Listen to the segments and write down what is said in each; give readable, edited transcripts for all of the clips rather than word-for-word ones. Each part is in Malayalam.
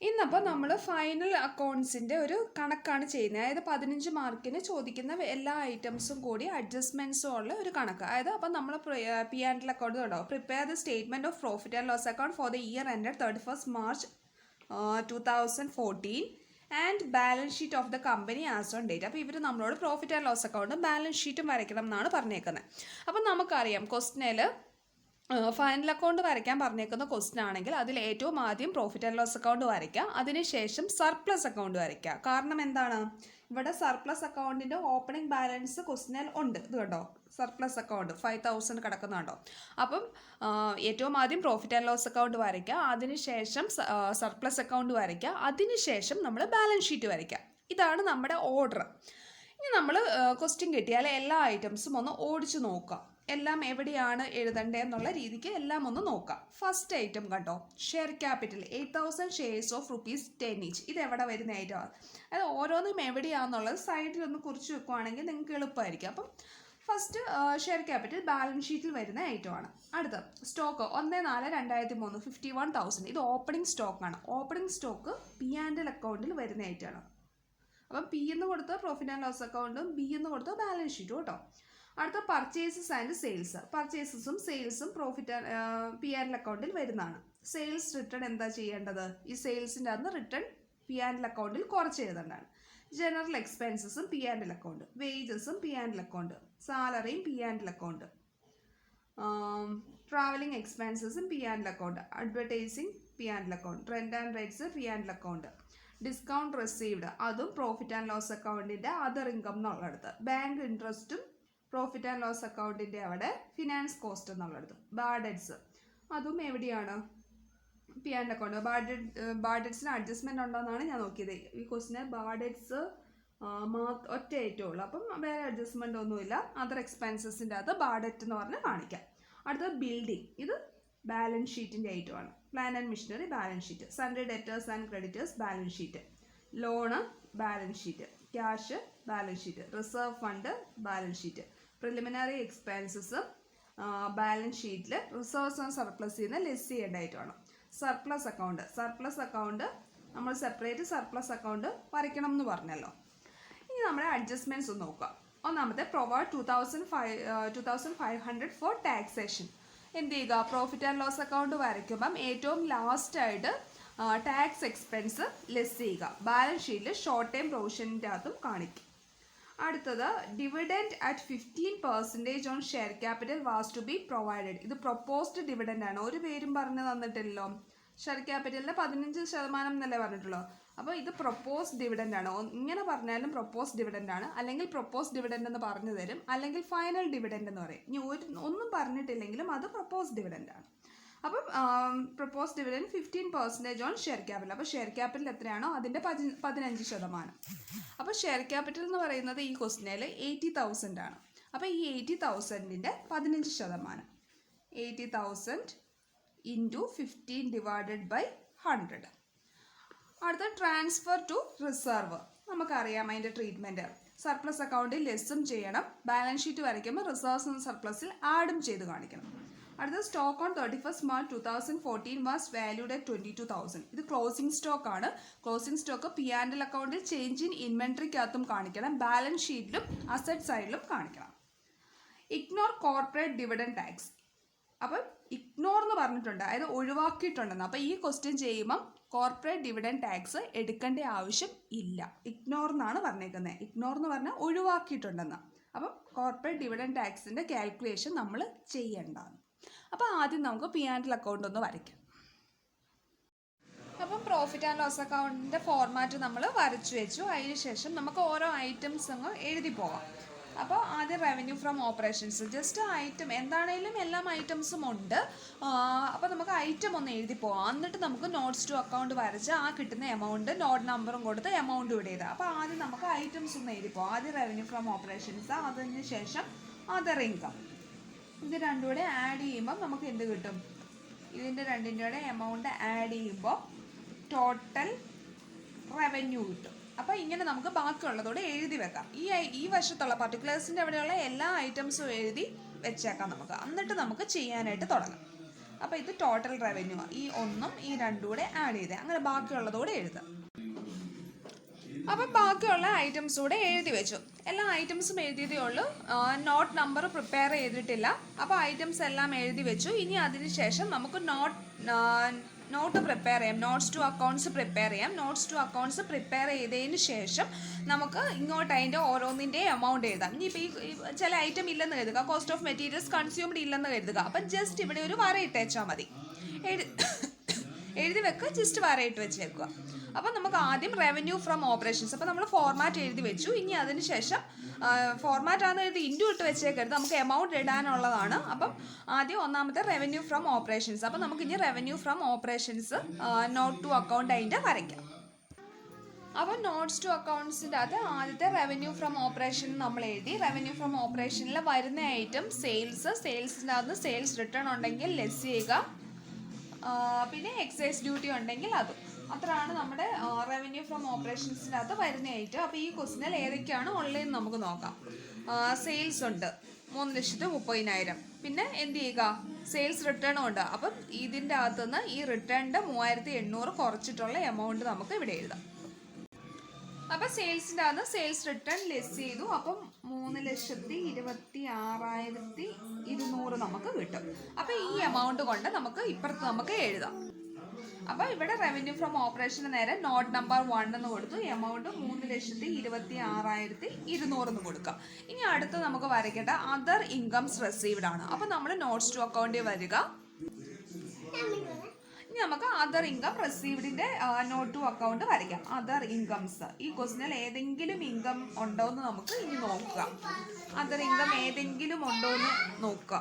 ഇന്നപ്പോൾ നമ്മൾ ഫൈനൽ അക്കൗണ്ട്സിൻ്റെ ഒരു കണക്കാണ് ചെയ്യുന്നത്. അതായത് 15 മാർക്കിന് ചോദിക്കുന്ന എല്ലാ ഐറ്റംസും കൂടി അഡ്ജസ്റ്റ്മെൻറ്റ്സും ഉള്ള ഒരു കണക്ക്. അതായത് അപ്പോൾ നമ്മൾ പി ആൻഡ് എൽ അക്കൗണ്ട് ഉണ്ടോ, prepare the statement of profit and loss account for the year ended 31st March 2014 and balance sheet of the company as on date. അപ്പോൾ ഇവർ നമ്മളോട് പ്രോഫിറ്റ് ആൻഡ് ലോസ് അക്കൗണ്ടും ബാലൻസ് ഷീറ്റും വരയ്ക്കണം എന്നാണ് പറഞ്ഞേക്കുന്നത്. അപ്പം നമുക്കറിയാം ക്വസ്റ്റനിൽ ഫൈനൽ അക്കൗണ്ട് വരയ്ക്കാൻ പറഞ്ഞേക്കുന്ന ക്വസ്റ്റൻ ആണെങ്കിൽ അതിൽ ഏറ്റവും ആദ്യം പ്രോഫിറ്റ് ആൻഡ് ലോസ് അക്കൗണ്ട് വരയ്ക്കുക, അതിനുശേഷം സർപ്ലസ് അക്കൗണ്ട് വരയ്ക്കുക. കാരണം എന്താണ്, ഇവിടെ സർപ്ലസ് അക്കൗണ്ടിൻ്റെ ഓപ്പണിംഗ് ബാലൻസ് ക്വസ്റ്റനിൽ ഉണ്ട്. ഇത് കണ്ടോ, സർപ്ലസ് അക്കൗണ്ട് 5000 കിടക്കുന്നുണ്ടോ. അപ്പം ഏറ്റവും ആദ്യം പ്രോഫിറ്റ് ആൻഡ് ലോസ് അക്കൗണ്ട് വരയ്ക്കുക, അതിനുശേഷം സർപ്ലസ് അക്കൗണ്ട് വരയ്ക്കുക, അതിനുശേഷം നമ്മൾ ബാലൻസ് ഷീറ്റ് വരയ്ക്കുക. ഇതാണ് നമ്മുടെ ഓർഡർ. ഇനി നമ്മൾ ക്വസ്റ്റ്യൻ കിട്ടിയാൽ എല്ലാ ഐറ്റംസും ഒന്ന് ഓടിച്ചു നോക്കുക, എല്ലാം എവിടെയാണ് എഴുതേണ്ടത് എന്നുള്ള രീതിക്ക് എല്ലാം ഒന്ന് നോക്കാം. ഫസ്റ്റ് ഐറ്റം കണ്ടോ, share capital 8000 shares of ₹10 each. ഇത് എവിടെ വരുന്ന ഐറ്റമാണ്? അത് ഓരോന്നും എവിടെയാണെന്നുള്ളത് സൈഡിലൊന്ന് കുറിച്ച് വെക്കുവാണെങ്കിൽ നിങ്ങൾക്ക് എളുപ്പമായിരിക്കും. അപ്പം ഫസ്റ്റ് ഷെയർ ക്യാപിറ്റൽ ബാലൻസ് ഷീറ്റിൽ വരുന്ന ഐറ്റമാണ്. അടുത്ത സ്റ്റോക്ക് 1/4/2003 51,000. ഇത് ഓപ്പണിംഗ് സ്റ്റോക്കാണ്. Opening stock P and L അക്കൗണ്ടിൽ വരുന്ന ഐറ്റമാണ്. അപ്പം പി എന്ന് കൊടുത്ത പ്രോഫിറ്റ് ആൻഡ് ലോസ് അക്കൗണ്ടും ബി എന്ന് കൊടുത്ത ബാലൻസ് ഷീറ്റും കേട്ടോ. അടുത്ത പർച്ചേസസ് ആൻഡ് സെയിൽസ്. പർച്ചേസസും സെയിൽസും പ്രോഫിറ്റ് പി ആൻഡ് എൽ അക്കൗണ്ടിൽ വരുന്നതാണ്. സെയിൽസ് റിട്ടേൺ എന്താ ചെയ്യേണ്ടത്? ഈ സെയിൽസിൻ്റെ അന്ന് റിട്ടേൺ പി ആൻഡ് എൽ അക്കൗണ്ടിൽ കുറച്ച് എഴുതേണ്ടതാണ്. ജനറൽ എക്സ്പെൻസസും പി ആൻഡ് എൽ അക്കൗണ്ട്, വേജസും പി ആൻഡ് എൽ അക്കൗണ്ട്, സാലറിയും P and L account, travelling എക്സ്പെൻസസും P and L account, advertising P and L account, rent and rates P and L account, discount received അതും പ്രോഫിറ്റ് ആൻഡ് ലോസ് അക്കൗണ്ടിൻ്റെ അതർ ഇൻകം എന്നുള്ളടത്ത്, ബാങ്ക് ഇൻട്രസ്റ്റും പ്രോഫിറ്റ് ആൻഡ് ലോസ് അക്കൗണ്ടിൻ്റെ അവിടെ ഫിനാൻസ് കോസ്റ്റ് എന്നുള്ളടത്ത്, ബാഡ് ഡെറ്റ്സ് അതും എവിടെയാണ്? P and account. ബാഡ് ഡെറ്റ്സിന് അഡ്ജസ്റ്റ്മെൻറ്റ് ഉണ്ടോയെന്നാണ് ഞാൻ നോക്കിയത്. ഈ ക്വസ്റ്റിന് ബാഡ് ഡെറ്റ്സ് ഒറ്റ ഏറ്റവും ഉള്ളൂ, അപ്പം വേറെ അഡ്ജസ്റ്റ്മെൻ്റ് ഒന്നുമില്ല. അതർ എക്സ്പെൻസസിൻ്റെ അകത്ത് ബാഡ് ഡെറ്റ് എന്ന് പറഞ്ഞ് കാണിക്കാം. അടുത്തത് ബിൽഡിംഗ്, ഇത് ബാലൻസ് ഷീറ്റിൻ്റെ ഐറ്റമാണ്. Plant and machinery balance sheet, sundry debtors and creditors balance sheet, loan balance sheet, cash balance sheet, reserve fund balance sheet, preliminary expenses balance ഷീറ്റിൽ റിസർവ്സ് ആൻഡ് സർപ്ലസ് നിന്ന് ലെസ് ചെയ്യേണ്ടതായിട്ടാണ്. സർപ്ലസ് അക്കൗണ്ട്, സർപ്ലസ് അക്കൗണ്ട് നമ്മൾ സെപ്പറേറ്റ് സർപ്ലസ് അക്കൗണ്ട് വരയ്ക്കണം എന്ന് പറഞ്ഞല്ലോ. ഇനി നമ്മുടെ അഡ്ജസ്റ്റ്മെൻറ്റ്സ് ഒന്ന് നോക്കാം. ഒന്നാമത്തെ പ്രൊവൈഡ് 2,500 ഫോർ ടാക്സേഷൻ. എന്ത് ചെയ്യുക, പ്രോഫിറ്റ് ആൻഡ് ലോസ് അക്കൗണ്ട് വരയ്ക്കുമ്പം ഏറ്റവും ലാസ്റ്റായിട്ട് ടാക്സ് എക്സ്പെൻസ് ലെസ് ചെയ്യുക. ബാലൻസ് ഷീറ്റിൽ ഷോർട്ട് ടൈം പ്രൊവിഷൻ്റെ അകത്തും കാണിക്കും. അടുത്തത് dividend at 15% on share capital was to be provided. ഇത് പ്രൊപ്പോസ്ഡ് ഡിവിഡൻഡ് ആണ്, ഒരു പേരും പറഞ്ഞു തന്നിട്ടില്ലല്ലോ. ഷെയർ ക്യാപിറ്റലിൻ്റെ 15% എന്നല്ലേ പറഞ്ഞിട്ടുള്ളൂ. അപ്പോൾ ഇത് പ്രൊപ്പോസ്ഡ് ഡിവിഡൻഡ് ആണ്. ഇങ്ങനെ പറഞ്ഞാലും പ്രൊപ്പോസ്ഡ് ഡിവിഡൻഡ് ആണ്, അല്ലെങ്കിൽ പ്രൊപ്പോസ്ഡ് ഡിവിഡൻഡ് എന്ന് പറഞ്ഞു തരും, അല്ലെങ്കിൽ ഫൈനൽ ഡിവിഡൻഡ് എന്ന് പറയും. ഇനി ഒന്നും പറഞ്ഞിട്ടില്ലെങ്കിലും അത് പ്രൊപ്പോസ്ഡ് ഡിവിഡൻഡ് ആണ്. അപ്പം propose dividend 15% on share capital. അപ്പോൾ ഷെയർ ക്യാപിറ്റൽ എത്രയാണോ അതിൻ്റെ 15%. അപ്പോൾ ഷെയർ ക്യാപിറ്റൽ എന്ന് പറയുന്നത് ഈ ക്വസ്റ്റിനിൽ 80,000 ആണ്. അപ്പോൾ ഈ 80,000ൻ്റെ 15%, 80,000 ഇൻറ്റു 15 ഡിവൈഡഡ് ബൈ 100. അടുത്ത ട്രാൻസ്ഫർ ടു റിസർവ്. നമുക്കറിയാം അതിൻ്റെ ട്രീറ്റ്മെൻറ്റ്. സർപ്ലസ് അക്കൗണ്ടിൽ ലെസ്സും ചെയ്യണം, ബാലൻസ് ഷീറ്റ് വരയ്ക്കുമ്പോൾ റിസർവ്സ് എന്ന സർപ്ലസിൽ ആഡും ചെയ്ത് കാണിക്കണം. അടുത്ത stock on 31st March 2014 was valued at 22,000. ഇത് ക്ലോസിംഗ് സ്റ്റോക്ക് ആണ്. Closing stock P and L അക്കൗണ്ടിൽ ചേഞ്ച് ഇൻ ഇൻവെൻട്രിക്കകത്തും കാണിക്കണം, ബാലൻസ് ഷീറ്റിലും അസറ്റ് സൈഡിലും കാണിക്കണം. Ignore corporate dividend tax. അപ്പം ഇഗ്നോർ എന്ന് പറഞ്ഞിട്ടുണ്ട്, അതായത് ഒഴിവാക്കിയിട്ടുണ്ടെന്ന്. അപ്പോൾ ഈ ക്വസ്റ്റ്യൻ ചെയ്യുമ്പം കോർപ്പറേറ്റ് ഡിവിഡൻഡ് ടാക്സ് എടുക്കേണ്ട ആവശ്യം ഇല്ല, ഇഗ്നോർ എന്നാണ് പറഞ്ഞേക്കുന്നത്. ഇഗ്നോർ എന്ന് പറഞ്ഞാൽ ഒഴിവാക്കിയിട്ടുണ്ടെന്ന്. അപ്പം കോർപ്പറേറ്റ് ഡിവിഡൻഡ് ടാക്സിൻ്റെ കാൽക്കുലേഷൻ നമ്മൾ ചെയ്യേണ്ടതാണ്. അപ്പോൾ ആദ്യം നമുക്ക് പി ആൻഡ് എൽ അക്കൗണ്ട് ഒന്ന് വരയ്ക്കാം. അപ്പം പ്രോഫിറ്റ് ആൻഡ് ലോസ് അക്കൗണ്ടിൻ്റെ ഫോർമാറ്റ് നമ്മൾ വരച്ചു വെച്ചു. അതിന് ശേഷം നമുക്ക് ഓരോ ഐറ്റംസ് അങ്ങ് എഴുതി പോകാം. അപ്പോൾ ആദ്യം revenue from operations, just item എന്താണേലും എല്ലാ ഐറ്റംസും ഉണ്ട്. അപ്പോൾ നമുക്ക് ഐറ്റം ഒന്ന് എഴുതി പോകാം. എന്നിട്ട് നമുക്ക് നോട്ട്സ് ടു അക്കൗണ്ട് വരച്ച് ആ കിട്ടുന്ന എമൗണ്ട് നോട്ട് നമ്പറും കൊടുത്ത് എമൗണ്ട് ഇവിടെ ചെയ്താൽ. അപ്പോൾ ആദ്യം നമുക്ക് ഐറ്റംസ് ഒന്ന് എഴുതി പോകാം. ആദ്യം റവന്യൂ ഫ്രം ഓപ്പറേഷൻസ്, അതിന് ശേഷം അതർ ഇൻകം. ഇത് രണ്ടും കൂടെ ആഡ് ചെയ്യുമ്പോൾ നമുക്ക് എന്ത് കിട്ടും? ഇതിൻ്റെ രണ്ടിൻ്റെ കൂടെ എമൗണ്ട് ആഡ് ചെയ്യുമ്പോൾ ടോട്ടൽ റവന്യൂ കിട്ടും. അപ്പോൾ ഇങ്ങനെ നമുക്ക് ബാക്കിയുള്ളതോടെ എഴുതി വെക്കാം. ഈ വശത്തുള്ള പർട്ടിക്കുലേഴ്സിൻ്റെ അവിടെയുള്ള എല്ലാ ഐറ്റംസും എഴുതി വെച്ചേക്കാം നമുക്ക്. എന്നിട്ട് നമുക്ക് ചെയ്യാനായിട്ട് തുടങ്ങാം. അപ്പോൾ ഇത് ടോട്ടൽ റവന്യൂ. ഈ 1ഉം ഈ 2ഉം കൂടെ ആഡ് ചെയ്തേ. അങ്ങനെ ബാക്കിയുള്ളതോടെ എഴുതാം. അപ്പം ബാക്കിയുള്ള ഐറ്റംസ് കൂടെ എഴുതി വെച്ചു. എല്ലാ ഐറ്റംസും എഴുതിയതേ ഉള്ളൂ. നോട്ട് നമ്പർ പ്രിപ്പയർ ചെയ്തിട്ടില്ല. അപ്പോൾ ഐറ്റംസ് എല്ലാം എഴുതി വെച്ചു. ഇനി അതിന് ശേഷം നമുക്ക് നോട്ട് പ്രിപ്പയർ ചെയ്യാം. നോട്ട്സ് ടു അക്കൗണ്ട്സ് പ്രിപ്പയർ ചെയ്യാം. നോട്ട്സ് ടു അക്കൗണ്ട്സ് പ്രിപ്പയർ ചെയ്തതിന് ശേഷം നമുക്ക് ഇങ്ങോട്ട് അതിൻ്റെ ഓരോന്നിൻ്റെ എമൗണ്ട് എഴുതാം. ഇനിയിപ്പോൾ ഈ ചില ഐറ്റം ഇല്ലെന്ന് കരുതുക, കോസ്റ്റ് ഓഫ് മെറ്റീരിയൽസ് കൺസ്യൂംഡ് ഇല്ലെന്ന് കരുതുക. അപ്പം ജസ്റ്റ് ഇവിടെ ഒരു വര ഇട്ടേച്ചാൽ മതി. എഴുതി വെക്കുക, ജസ്റ്റ് വരയിട്ട് വെച്ച് വെക്കുക. അപ്പം നമുക്ക് ആദ്യം റവന്യൂ ഫ്രം ഓപ്പറേഷൻസ്. അപ്പോൾ നമ്മൾ ഫോർമാറ്റ് എഴുതി വെച്ചു. ഇനി അതിന് ശേഷം ഫോർമാറ്റ് ആണെന്ന് എഴുതി ഇൻറ്റു ഇട്ട് വെച്ചേക്കരുത്, നമുക്ക് എമൗണ്ട് ഇടാനുള്ളതാണ്. അപ്പം ആദ്യം ഒന്നാമത്തെ റവന്യൂ ഫ്രം ഓപ്പറേഷൻസ്. അപ്പം നമുക്ക് ഇനി revenue from operations note to account അതിൻ്റെ വരയ്ക്കാം. അപ്പം നോട്ട്സ് ടു അക്കൗണ്ട്സിൻ്റെ അകത്ത് ആദ്യത്തെ റവന്യൂ ഫ്രം ഓപ്പറേഷൻ നമ്മൾ എഴുതി. റവന്യൂ ഫ്രം ഓപ്പറേഷനിൽ വരുന്ന ഐറ്റം സെയിൽസിൻ്റെ അകത്ത് സെയിൽസ് റിട്ടേൺ ഉണ്ടെങ്കിൽ ലെസ് ചെയ്യുക, പിന്നെ എക്സൈസ് ഡ്യൂട്ടി ഉണ്ടെങ്കിൽ അതും. അത്രയാണ് നമ്മുടെ റവന്യൂ ഫ്രം ഓപ്പറേഷൻസിൻ്റെ അകത്ത് വരുന്ന ഐറ്റം. അപ്പോൾ ഈ ക്വസ്റ്റിനിൽ ഏതൊക്കെയാണ് ഉള്ളതെന്ന് നമുക്ക് നോക്കാം. സെയിൽസ് ഉണ്ട് 3,30,000. പിന്നെ എന്ത് ചെയ്യുക, സെയിൽസ് റിട്ടേണും ഉണ്ട്. അപ്പം ഇതിൻ്റെ അകത്തുനിന്ന് ഈ റിട്ടേണിൻ്റെ 3,800 കുറച്ചിട്ടുള്ള എമൗണ്ട് നമുക്ക് ഇവിടെ എഴുതാം. അപ്പം സെയിൽസിൻ്റെ അകത്ത് സെയിൽസ് റിട്ടേൺ ലെസ് ചെയ്തു. അപ്പം 3,26,200 നമുക്ക് കിട്ടും. അപ്പം ഈ എമൗണ്ട് കൊണ്ട് നമുക്ക് എഴുതാം. അപ്പോൾ ഇവിടെ റവന്യൂ ഫ്രം ഓപ്പറേഷന് നേരെ നോട്ട് നമ്പർ 1 എന്ന് കൊടുത്തു. എമൗണ്ട് 3,26,200 എന്ന് കൊടുക്കാം. ഇനി അടുത്ത് നമുക്ക് വരയ്ക്കേണ്ട അതർ ഇൻകംസ് റിസീവ്ഡ് ആണ്. അപ്പോൾ നമ്മൾ നോട്ട്സ് ടു അക്കൗണ്ടിൽ വരിക. ഇനി നമുക്ക് അതർ ഇൻകം റിസീവ്ഡിൻ്റെ നോട്ട് ടു അക്കൗണ്ട് വരയ്ക്കാം. അതർ ഇൻകംസ്, ഈ ക്വസ്റ്റിനിൽ ഏതെങ്കിലും ഇൻകം ഉണ്ടോ എന്ന് നമുക്ക് ഇനി നോക്കുക. അതർ ഇൻകം ഏതെങ്കിലും ഉണ്ടോ എന്ന് നോക്കുക.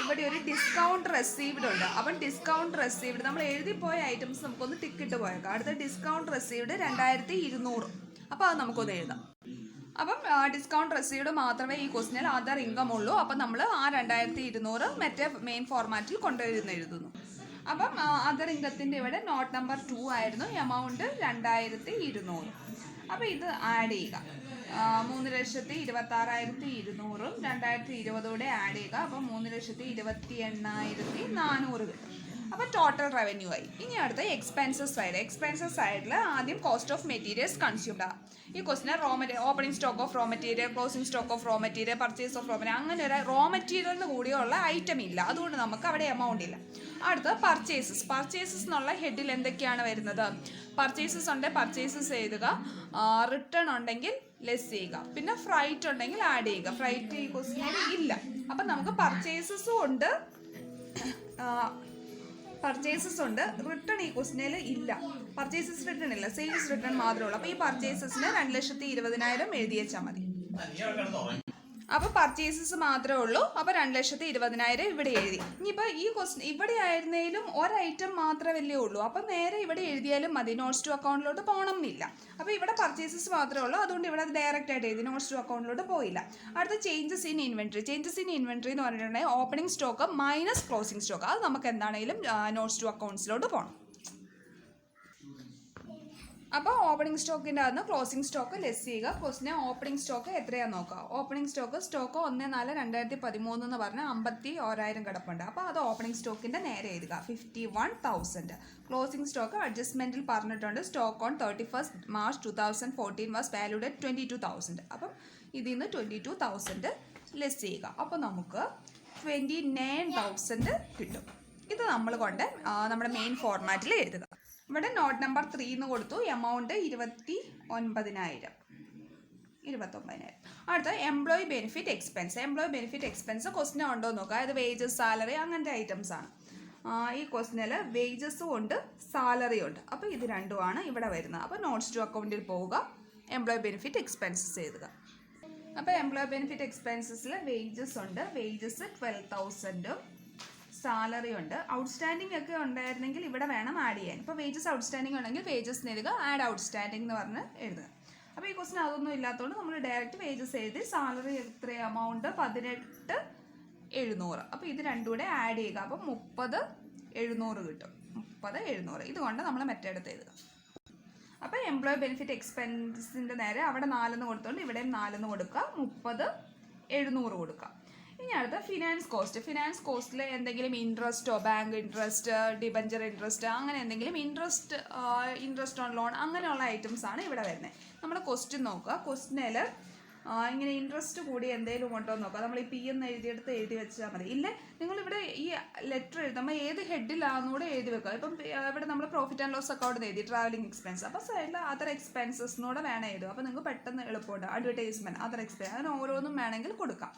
ഇവിടെ ഒരു ഡിസ്കൗണ്ട് റിസീവ്ഡ് ഉണ്ട്. അപ്പം ഡിസ്കൗണ്ട് റിസീവ്ഡ് നമ്മൾ എഴുതിപ്പോയ ഐറ്റംസ് നമുക്കൊന്ന് ടിക്കിട്ട് പോയേക്കാം. അടുത്ത ഡിസ്കൗണ്ട് റിസീവ്ഡ് 2,200. അപ്പോൾ അത് നമുക്കൊന്ന് എഴുതാം. അപ്പം ഡിസ്കൗണ്ട് റിസീവ്ഡ് മാത്രമേ ഈ ക്വസ്റ്റിനിൽ അതർ ഇൻകം ഉള്ളൂ. അപ്പം നമ്മൾ ആ 2,200 മറ്റേ മെയിൻ ഫോർമാറ്റിൽ കൊണ്ടുവരുന്നു. അപ്പം അതർ ഇൻകത്തിൻ്റെ ഇവിടെ നോട്ട് നമ്പർ 2 ആയിരുന്നു. എമൗണ്ട് 2,200. അപ്പോൾ ഇത് ആഡ് ചെയ്യുക. 3,26,200 2020 ആഡ് ചെയ്യുക. അപ്പോൾ 3,28,400 കിട്ടും. അപ്പോൾ ടോട്ടൽ റവന്യൂ ആയി. ഇനി അടുത്ത എക്സ്പെൻസസ് സൈഡിൽ ആദ്യം കോസ്റ്റ് ഓഫ് മെറ്റീരിയൽസ് കൺസ്യൂംഡ് ആണ്. ഈ ക്വസ്റ്റിന് opening stock of raw material, closing stock of raw material, purchase of raw material, അങ്ങനെ ഒരു റോ മെറ്റീരിയലിന് കൂടിയുള്ള ഐറ്റം ഇല്ല. അതുകൊണ്ട് നമുക്ക് അവിടെ എമൗണ്ട് ഇല്ല. അടുത്ത പർച്ചേസസ് എന്നുള്ള ഹെഡിൽ എന്തൊക്കെയാണ് വരുന്നത്? പർച്ചേസസ് ഉണ്ടെങ്കിൽ പർച്ചേസസ് എഴുതുക, റിട്ടേൺ ഉണ്ടെങ്കിൽ ലെസ് ചെയ്യുക, പിന്നെ ഫ്രൈറ്റ് ഉണ്ടെങ്കിൽ ആഡ് ചെയ്യുക. ഫ്രൈറ്റ് ഈ ക്വസ്റ്റിന് ഇല്ല. അപ്പം നമുക്ക് പർച്ചേസസ് ഉണ്ട്, റിട്ടേൺ ഈ ക്വസ്റ്റിനിൽ ഇല്ല. പർച്ചേസസ് റിട്ടേൺ ഇല്ല, സെയിൽസ് റിട്ടേൺ മാത്രമേ ഉള്ളൂ. അപ്പോൾ ഈ പർച്ചേസസിന് 2,20,000 എഴുതി വെച്ചാൽ മതി. അപ്പോൾ പർച്ചേസസ് മാത്രമേ ഉള്ളൂ. അപ്പോൾ 2,20,000 ഇവിടെ എഴുതി. ഇനിയിപ്പോൾ ഈ ക്വസ്റ്റ്യൻ ഇവിടെ ആയിരുന്നേലും ഒരൈറ്റം മാത്രമല്ലേ ഉള്ളൂ. അപ്പോൾ നേരെ ഇവിടെ എഴുതിയാലും മതി, നോട്ട്സ് ടു അക്കൗണ്ടിലോട്ട് പോകണം എന്നില്ല. അപ്പോൾ ഇവിടെ പർച്ചേസസ് മാത്രമേ ഉള്ളൂ. അതുകൊണ്ട് ഇവിടെ ഡയറക്റ്റ് ആയിട്ട് എഴുതി, നോട്ട്സ് ടു അക്കൗണ്ടിലോട്ട് പോയില്ല. അടുത്ത ചേഞ്ചസ് ഇൻ ഇൻവെൻട്രി എന്ന് പറഞ്ഞിട്ടുണ്ടെങ്കിൽ opening stock minus closing stock. അത് നമുക്ക് എന്താണെങ്കിലും നോട്ട്സ് ടു അക്കൗണ്ട്സിലോട്ട് പോകണം. അപ്പോൾ ഓപ്പണിംഗ് സ്റ്റോക്കിൻ്റെ അകത്ത് ക്ലോസിംഗ് സ്റ്റോക്ക് ലെസ് ചെയ്യുക. ക്വസ്റ്റിന് ഓപ്പണിംഗ് സ്റ്റോക്ക് എത്രയാണെന്ന് നോക്കുക. ഓപ്പണിംഗ് സ്റ്റോക്ക് 1/4/2013 എന്ന് പറഞ്ഞാൽ 51,000 കിടപ്പുണ്ട്. അപ്പോൾ അത് ഓപ്പണിംഗ് സ്റ്റോക്കിൻ്റെ നേരെ എഴുതുക, 51,000. ക്ലോസിംഗ് സ്റ്റോക്ക് അഡ്ജസ്റ്റ്മെൻറ്റിൽ പറഞ്ഞിട്ടുണ്ട്. Stock on 31st March 2014 was valued at 22,000. അപ്പം ഇതിൽ നിന്ന് 22,000 ലെസ് ചെയ്യുക. അപ്പോൾ നമുക്ക് 29,000 കിട്ടും. ഇത് നമ്മൾ കൊണ്ട് നമ്മുടെ മെയിൻ ഫോർമാറ്റിൽ എഴുതുക. ഇവിടെ നോട്ട് നമ്പർ 3 എന്ന് കൊടുത്തു. എമൗണ്ട് 29,000. അടുത്ത എംപ്ലോയി ബെനിഫിറ്റ് എക്സ്പെൻസ് ക്വസ്റ്റിന് ഉണ്ടോ എന്ന് നോക്കുക. അത് വേജസ്, സാലറി അങ്ങനത്തെ ഐറ്റംസ് ആണ്. ഈ ക്വസ്റ്റിനിൽ വേജസും ഉണ്ട്, സാലറി ഉണ്ട്. അപ്പോൾ ഇത് രണ്ടുമാണ് ഇവിടെ വരുന്നത്. അപ്പോൾ നോട്ട്സ് ടു അക്കൗണ്ടിൽ പോവുക, എംപ്ലോയി ബെനിഫിറ്റ് എക്സ്പെൻസസ് എഴുതുക. അപ്പോൾ എംപ്ലോയി ബെനിഫിറ്റ് എക്സ്പെൻസസിൽ വേജസ് ഉണ്ട്. വേജസ് 12,000. സാലറി ഉണ്ട്. ഔട്ട്സ്റ്റാൻഡിംഗ് ഒക്കെ ഉണ്ടായിരുന്നെങ്കിൽ ഇവിടെ വേണം ആഡ് ചെയ്യാൻ. ഇപ്പോൾ വേജസ് ഔട്ട്സ്റ്റാൻഡിംഗ് ഉണ്ടെങ്കിൽ വേജസ് എഴുതുക, ആഡ് ഔട്ട്സ്റ്റാൻഡിംഗ് എന്ന് പറഞ്ഞ് എഴുതുക. അപ്പോൾ ഈ ക്വസ്റ്റിന് അതൊന്നും ഇല്ലാത്തതുകൊണ്ട് നമ്മൾ ഡയറക്റ്റ് വേജസ് എഴുതി. സാലറി എത്ര എമൗണ്ട് 18,700. അപ്പോൾ ഇത് രണ്ടും കൂടെ ആഡ് ചെയ്യുക. അപ്പോൾ 30,700 കിട്ടും. 30,700 ഇതുകൊണ്ട് നമ്മൾ മറ്റേടത്ത് എഴുതുക. അപ്പോൾ എംപ്ലോയി ബെനിഫിറ്റ് എക്സ്പെൻസിൻ്റെ നേരെ അവിടെ 4 കൊടുത്തുകൊണ്ട് ഇവിടെയും 4 കൊടുക്കുക, 30,700 കൊടുക്കുക. ഇനി അടുത്ത ഫിനാൻസ് കോസ്റ്റ്. ഫിനാൻസ് കോസ്റ്റിൽ എന്തെങ്കിലും ഇൻട്രസ്റ്റോ, ബാങ്ക് ഇൻട്രസ്റ്റ്, ഡിബഞ്ചർ ഇൻട്രസ്റ്റ്, അങ്ങനെ എന്തെങ്കിലും ഇൻട്രസ്റ്റ് ഓൺ ലോൺ അങ്ങനെയുള്ള ഐറ്റംസ് ആണ് ഇവിടെ വരുന്നത്. നമ്മുടെ ക്വസ്റ്റ്യൻ നോക്കുക. ക്വസ്റ്റ്യനിൽ ഇങ്ങനെ ഇൻട്രസ്റ്റ് കൂടി എന്തെങ്കിലും ഉണ്ടോ എന്ന് നോക്കുക. നമ്മൾ ഈ പി എന്ന് എഴുതി വെച്ചാൽ മതി. ഇല്ലേ നിങ്ങളിവിടെ ഈ ലെറ്റർ എഴുതുമ്പോൾ ഏത് ഹെഡിലാണെന്നൂടെ എഴുതി വെക്കുക. ഇപ്പം ഇവിടെ നമ്മൾ പ്രോഫിറ്റ് ആൻഡ് ലോസ് അക്കൗണ്ട് എഴുതി ട്രാവലിംഗ് എക്സ്പെൻസ്, അപ്പോൾ സൈഡിൽ അതർ എക്സ്പെൻസസിനൂടെ വേണം എഴുതുക. അപ്പോൾ നിങ്ങൾക്ക് പെട്ടെന്ന് എളുപ്പമുണ്ട്. അഡ്വർടൈസ്മെൻറ്റ്, അതർ എക്സ്പെൻസ്, അങ്ങനെ ഓരോന്നും വേണമെങ്കിൽ കൊടുക്കാം.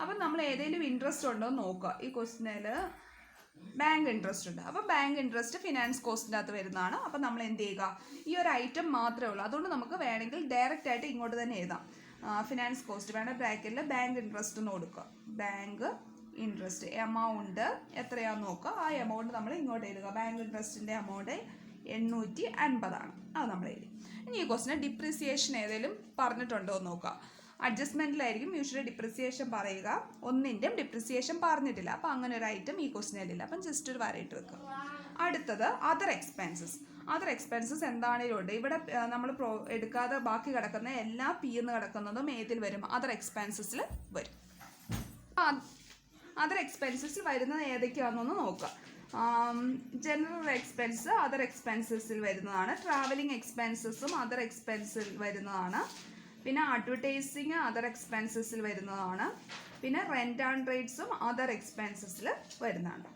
അപ്പം നമ്മൾ ഏതെങ്കിലും ഇൻട്രസ്റ്റ് ഉണ്ടോ എന്ന് നോക്കുക. ഈ ക്വസ്റ്റ്യനിൽ ബാങ്ക് ഇൻട്രസ്റ്റ് ഉണ്ട്. അപ്പോൾ ബാങ്ക് ഇൻട്രസ്റ്റ് ഫിനാൻസ് കോസ്റ്റിൻ്റെ അകത്ത് വരുന്നതാണ്. അപ്പം നമ്മൾ എന്ത് ചെയ്യുക, ഈ ഒരു ഐറ്റം മാത്രമേ ഉള്ളൂ. അതുകൊണ്ട് നമുക്ക് വേണമെങ്കിൽ ഡയറക്റ്റ് ആയിട്ട് ഇങ്ങോട്ട് തന്നെ എഴുതാം. ഫിനാൻസ് കോസ്റ്റ് വേണ്ട ബ്രാക്കറ്റിൽ ബാങ്ക് ഇൻട്രസ്റ്റ് എന്ന് കൊടുക്കുക. ബാങ്ക് ഇൻട്രസ്റ്റ് എമൗണ്ട് എത്രയാണെന്ന് നോക്കുക. ആ എമൗണ്ട് നമ്മൾ ഇങ്ങോട്ട് എഴുതുക. ബാങ്ക് ഇൻട്രസ്റ്റിൻ്റെ എമൗണ്ട് 850 അത് നമ്മൾ എഴുതി. ഇനി ഈ ക്വസ്റ്റിന് ഡിപ്രിസിയേഷൻ ഏതെങ്കിലും പറഞ്ഞിട്ടുണ്ടോ എന്ന് നോക്കുക. അഡ്ജസ്റ്റ്മെൻറ്റിലായിരിക്കും യൂഷ്വലി ഡിപ്രിസിയേഷൻ പറയുക. ഒന്നിൻ്റെയും ഡിപ്രിസിയേഷൻ പറഞ്ഞിട്ടില്ല. അപ്പോൾ അങ്ങനെ ഒരു ഐറ്റം ഈ ക്വസ്റ്റിനില്ല. അപ്പം ജസ്റ്റ് ഒരു വരയിട്ട് വെക്കുക. അടുത്തത് അതർ എക്സ്പെൻസസ്. അതർ എക്സ്പെൻസസ് എന്താണെങ്കിലും ഉണ്ട്. ഇവിടെ നമ്മൾ എടുക്കാതെ ബാക്കി കിടക്കുന്ന എല്ലാ പി എന്ന് കിടക്കുന്നതും ഏതിൽ വരും? അതർ എക്സ്പെൻസസിൽ വരും. അതർ എക്സ്പെൻസസിൽ വരുന്നത് ഏതൊക്കെയാണെന്നൊന്ന് നോക്കുക. ജനറൽ എക്സ്പെൻസ് അതർ എക്സ്പെൻസസിൽ വരുന്നതാണ്. ട്രാവലിംഗ് എക്സ്പെൻസസും അതർ എക്സ്പെൻസിൽ വരുന്നതാണ്. പിന്നെ അഡ്വർടൈസിങ് അതർ എക്സ്പെൻസസിൽ വരുന്നതാണ്. പിന്നെ റെൻ്റ് ആൻഡ് റേറ്റ്സും അതർ എക്സ്പെൻസസിൽ വരുന്നതാണ്.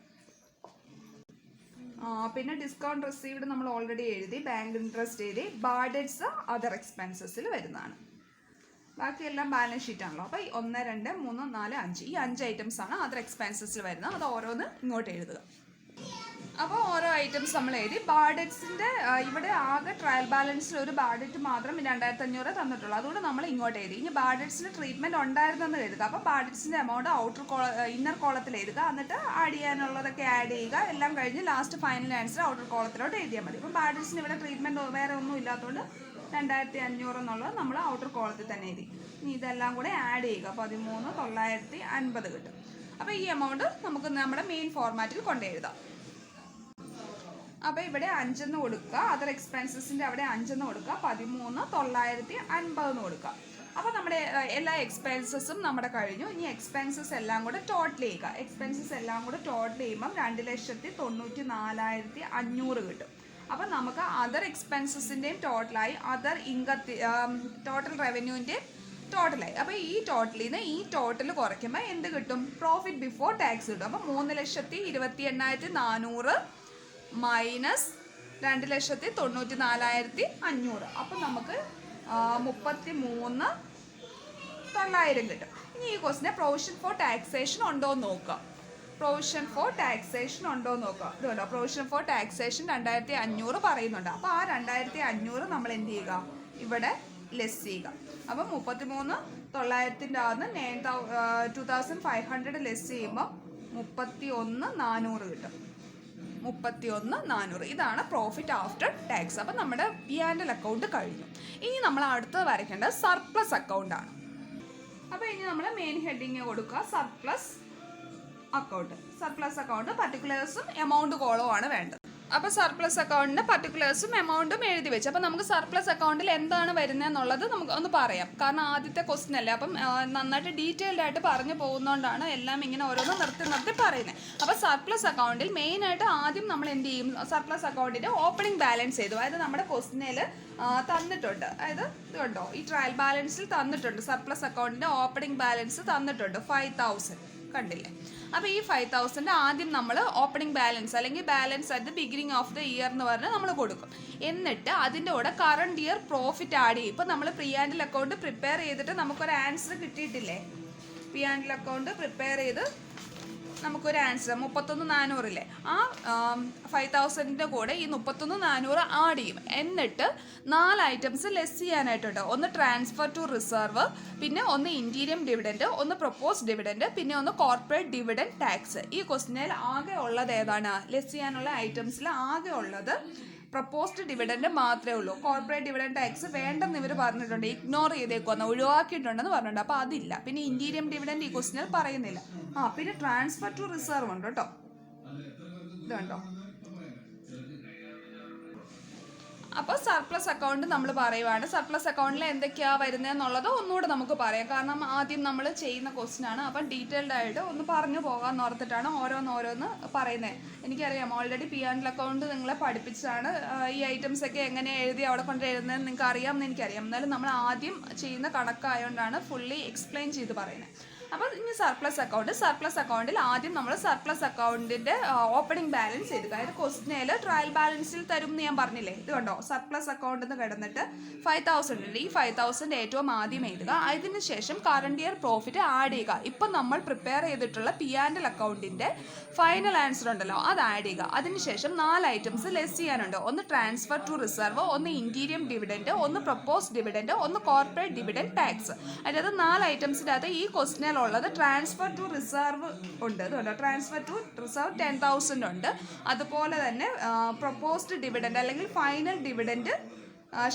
പിന്നെ ഡിസ്കൗണ്ട് റിസീവ്ഡ് നമ്മൾ ഓൾറെഡി എഴുതി. ബാങ്ക് ഇൻട്രസ്റ്റ് എഴുതി. ബാഡ് ഡെറ്റ്സ് അതർ എക്സ്പെൻസസിൽ വരുന്നതാണ്. ബാക്കിയെല്ലാം ബാലൻസ് ഷീറ്റ് ആണല്ലോ. അപ്പോൾ 1, 2, 3, 4, 5 ഈ 5 ഐറ്റംസ് ആണ് അതർ എക്സ്പെൻസസിൽ വരുന്നത്. അത് ഓരോന്ന് ഇങ്ങോട്ട് എഴുതുക. അപ്പോൾ ഓരോ ഐറ്റംസ് നമ്മൾ എഴുതി. ബാഡ് ഡെറ്റ്സിൻ്റെ ഇവിടെ ആകെ ട്രയൽ ബാലൻസിൽ ഒരു ബാഡ് ഡെറ്റ് മാത്രം 2500 തന്നിട്ടുള്ളൂ. അതുകൊണ്ട് നമ്മൾ ഇങ്ങോട്ട് എഴുതി. ഇനി ബാഡ് ഡെറ്റ്സിന് ട്രീറ്റ്മെൻറ്റ് ഉണ്ടായിരുന്നെന്ന് എഴുതുക. അപ്പോൾ ബാഡ് ഡെറ്റ്സിൻ്റെ എമൗണ്ട് ഇന്നർ കോളത്തിൽ എഴുതുക. എന്നിട്ട് ആഡ് ചെയ്യാനുള്ളതൊക്കെ ആഡ് ചെയ്യുക. എല്ലാം കഴിഞ്ഞ് ലാസ്റ്റ് ഫൈനൽ ആൻസർ ഔട്ടർ കോളത്തിലോട്ട് എഴുതിയാൽ മതി. അപ്പോൾ ബാഡ് ഡെറ്റ്സിന് ഇവിടെ ട്രീറ്റ്മെൻറ്റ് വേറെ ഒന്നും ഇല്ലാത്തതുകൊണ്ട് 2500 എന്നുള്ളത് നമ്മൾ ഔട്ടർ കോളത്തിൽ തന്നെ എഴുതി. ഇനി ഇതെല്ലാം കൂടെ ആഡ് ചെയ്യുക. 13,950 കിട്ടും. അപ്പോൾ ഈ എമൗണ്ട് നമുക്ക് നമ്മുടെ മെയിൻ ഫോർമാറ്റിൽ കൊണ്ടെഴുതാം. അപ്പോൾ ഇവിടെ 5 എന്ന് കൊടുക്കുക. അതർ എക്സ്പെൻസസിൻ്റെ അവിടെ 5 എന്ന് കൊടുക്കുക. 13,950 എന്ന് കൊടുക്കുക. അപ്പോൾ നമ്മുടെ എല്ലാ എക്സ്പെൻസസും നമ്മുടെ കഴിഞ്ഞു. ഇനി എക്സ്പെൻസസ് എല്ലാം കൂടെ ടോട്ടൽ ചെയ്യുക. എക്സ്പെൻസസ് എല്ലാം കൂടെ ടോട്ടൽ ചെയ്യുമ്പം 2,94,500 കിട്ടും. അപ്പം നമുക്ക് അതർ എക്സ്പെൻസസിൻ്റെയും ടോട്ടലായി അതർ ടോട്ടൽ റവന്യൂവിൻ്റെയും ടോട്ടലായി. അപ്പോൾ ഈ ടോട്ടലിൽ നിന്ന് ഈ ടോട്ടൽ കുറയ്ക്കുമ്പോൾ എന്ത് കിട്ടും? പ്രോഫിറ്റ് ബിഫോർ ടാക്സ് കിട്ടും. അപ്പോൾ 3,28,400 മൈനസ് 2,94,500. അപ്പം നമുക്ക് 33,900 കിട്ടും. ഇനി ഈ ക്വസ്റ്റിനെ പ്രൊവിഷൻ ഫോർ ടാക്സേഷൻ ഉണ്ടോ എന്ന് നോക്കുക. പ്രൊവിഷൻ ഫോർ ടാക്സേഷൻ ഉണ്ടോ എന്ന് നോക്കുക. ഇതുണ്ടോ പ്രൊവിഷൻ ഫോർ ടാക്സേഷൻ 2,500 പറയുന്നുണ്ട്. അപ്പോൾ ആ 2,500 നമ്മൾ എന്ത് ചെയ്യുക? ഇവിടെ ലെസ് ചെയ്യുക. അപ്പം 33,900 ആകുന്ന 2,500 ലെസ് ചെയ്യുമ്പോൾ 31,400 കിട്ടും. 31,400 ഇതാണ് പ്രോഫിറ്റ് ആഫ്റ്റർ ടാക്സ്. അപ്പം നമ്മുടെ P&L അക്കൗണ്ട് കഴിഞ്ഞു. ഇനി നമ്മൾ അടുത്തത് വരയ്ക്കേണ്ടത് സർപ്ലസ് അക്കൗണ്ടാണ്. അപ്പോൾ ഇനി നമ്മൾ മെയിൻ ഹെഡിങ് കൊടുക്കുക സർപ്ലസ് അക്കൗണ്ട്. സർപ്ലസ് അക്കൗണ്ട് പർട്ടിക്കുലേഴ്സും എമൗണ്ട് കോളവുമാണ് വേണ്ടത്. അപ്പോൾ സർപ്ലസ് അക്കൗണ്ടിന് പർട്ടിക്കുലേഴ്സും എമൗണ്ടും എഴുതി വെച്ച്. അപ്പോൾ നമുക്ക് സർപ്ലസ് അക്കൗണ്ടിൽ എന്താണ് വരുന്നത് എന്നുള്ളത് നമുക്ക് ഒന്ന് പറയാം. കാരണം ആദ്യത്തെ ക്വസ്റ്റ്യൻ അല്ലേ. അപ്പം നന്നായിട്ട് ഡീറ്റെയിൽഡ് ആയിട്ട് പറഞ്ഞു പോകുന്നതുകൊണ്ടാണ് എല്ലാം ഇങ്ങനെ ഓരോന്ന് നിർത്തി പറയുന്നത്. അപ്പോൾ സർപ്ലസ് അക്കൗണ്ടിൽ മെയിനായിട്ട് ആദ്യം നമ്മൾ എന്ത് ചെയ്യും? സർപ്ലസ് അക്കൗണ്ടിൻ്റെ ഓപ്പണിംഗ് ബാലൻസ് ചെയ്തു. അതായത് നമ്മുടെ ക്വസ്റ്റ്യനിൽ തന്നിട്ടുണ്ട്. അതായത് ഇത് കണ്ടോ, ഈ ട്രയൽ ബാലൻസിൽ തന്നിട്ടുണ്ട്. സർപ്ലസ് അക്കൗണ്ടിൻ്റെ ഓപ്പണിംഗ് ബാലൻസ് തന്നിട്ടുണ്ട് 5,000 കണ്ടില്ലേ. അപ്പോൾ ഈ 5,000 ആദ്യം നമ്മൾ ഓപ്പണിംഗ് ബാലൻസ് അല്ലെങ്കിൽ balance at the beginning of the year എന്ന് പറഞ്ഞ് നമ്മൾ കൊടുക്കും. എന്നിട്ട് അതിൻ്റെ കൂടെ കറണ്ട് ഇയർ പ്രോഫിറ്റ് ആഡ് ചെയ്യും. ഇപ്പോൾ നമ്മൾ P&L അക്കൗണ്ട് പ്രിപ്പയർ ചെയ്തിട്ട് നമുക്കൊരു ആൻസർ കിട്ടിയിട്ടില്ലേ? P&L അക്കൗണ്ട് പ്രിപ്പയർ ചെയ്ത് നമുക്കൊരു ആൻസർ 31,400 ഇല്ലേ? ആ 5,000 കൂടെ ഈ 31,400 ആഡ് ചെയ്യും. എന്നിട്ട് 4 ഐറ്റംസ് ലെസ് ചെയ്യാനായിട്ടുണ്ട്. ഒന്ന് ട്രാൻസ്ഫർ ടു റിസർവ്, പിന്നെ ഒന്ന് ഇൻറ്റീരിയം ഡിവിഡൻറ്റ്, ഒന്ന് പ്രൊപ്പോസ് ഡിവിഡൻറ്റ്, പിന്നെ ഒന്ന് കോർപ്പറേറ്റ് ഡിവിഡൻറ്റ് ടാക്സ്. ഈ ക്വസ്റ്റിനിൽ ആകെ ഉള്ളത് ഏതാണ്? ലെസ് ചെയ്യാനുള്ള ഐറ്റംസിൽ ആകെ ഉള്ളത് പ്രപ്പോസ്ഡ് ഡിവിഡൻറ്റ് മാത്രമേ ഉള്ളൂ. കോർപ്പറേറ്റ് ഡിവിഡൻറ്റ് ടാക്സ് വേണ്ടെന്ന് ഇവർ പറഞ്ഞിട്ടുണ്ട്. ഇഗ്നോർ ചെയ്തേക്കുമെന്ന്, ഒഴിവാക്കിയിട്ടുണ്ടെന്ന് പറഞ്ഞിട്ടുണ്ട്. അപ്പോൾ അതില്ല. പിന്നെ ഇൻറ്റീരിയം ഡിവിഡൻറ്റ് ഈ ക്വസ്റ്റിനിൽ പറയുന്നില്ല. പിന്നെ ട്രാൻസ്ഫർ ടു റിസർവ് ഉണ്ട് കേട്ടോ. ഇതുണ്ടോ? അപ്പോൾ സർപ്ലസ് അക്കൗണ്ട് നമ്മൾ പറയുവാണ്. സർപ്ലസ് അക്കൗണ്ടിൽ എന്തൊക്കെയാണ് വരുന്നതെന്നുള്ളത് ഒന്നുകൂടെ നമുക്ക് പറയാം. കാരണം ആദ്യം നമ്മൾ ചെയ്യുന്ന ക്വസ്റ്റ്യൻ ആണ്. അപ്പം ഡീറ്റെയിൽഡ് ആയിട്ട് ഒന്ന് പറഞ്ഞു പോകാമെന്ന് ഓർത്തിട്ടാണ് ഓരോന്ന് പറയുന്നത്. എനിക്കറിയാം ഓൾറെഡി P&L അക്കൗണ്ട് നിങ്ങളെ പഠിപ്പിച്ചതാണ്. ഈ ഐറ്റംസ് ഒക്കെ എങ്ങനെ എഴുതി അവിടെ കൊണ്ട് എഴുതുന്നതെന്ന് നിങ്ങൾക്ക് അറിയാമെന്ന് എനിക്കറിയാം. എന്നാലും നമ്മൾ ആദ്യം ചെയ്യുന്ന കണക്കായതുകൊണ്ടാണ് ഫുള്ളി എക്സ്പ്ലെയിൻ ചെയ്ത് പറയുന്നത്. അപ്പോൾ ഇനി സർപ്ലസ് അക്കൗണ്ടിൽ ആദ്യം നമ്മൾ സർപ്ലസ് അക്കൗണ്ടിൻ്റെ ഓപ്പണിംഗ് ബാലൻസ് എഴുതുക. അതായത് ക്വസ്റ്റ്യനിൽ ട്രയൽ ബാലൻസിൽ തരും എന്ന് ഞാൻ പറഞ്ഞില്ലേ, ഇത് കണ്ടോ സർപ്ലസ് അക്കൗണ്ടിൽ നിന്ന് കിടന്നിട്ട് 5,000 ഉണ്ട്. ഈ 5,000 ഏറ്റവും ആദ്യം എഴുതുക. അതിന് ശേഷം കറണ്ട് ഇയർ പ്രോഫിറ്റ് ആഡ് ചെയ്യുക. ഇപ്പം നമ്മൾ പ്രിപ്പയർ ചെയ്തിട്ടുള്ള P&L അക്കൗണ്ടിൻ്റെ ഫൈനൽ ആൻസർ ഉണ്ടല്ലോ അത് ആഡ് ചെയ്യുക. അതിനുശേഷം 4 ഐറ്റംസ് ലെസ് ചെയ്യാനുണ്ട്. ഒന്ന് ട്രാൻസ്ഫർ ടു റിസർവ്, ഒന്ന് ഇൻറ്റീരിയം ഡിവിഡൻഡ്, ഒന്ന് പ്രപ്പോസ് ഡിവിഡൻഡ്, ഒന്ന് കോർപ്പറേറ്റ് ഡിവിഡൻഡ് ടാക്സ്. അതായത് 4 ഐറ്റംസിൻ്റെ അകത്ത് ഈ ക്വസ്റ്റ്യനിൽ ഉള്ളത് ട്രാൻസ്ഫർ ടു റിസർവ് ഉണ്ട്. അതുകൊണ്ട് ട്രാൻസ്ഫർ ടു റിസർവ് 10,000 ഉണ്ട്. അതുപോലെ തന്നെ പ്രപ്പോസ്ഡ് ഡിവിഡൻഡ് അല്ലെങ്കിൽ ഫൈനൽ ഡിവിഡൻഡ്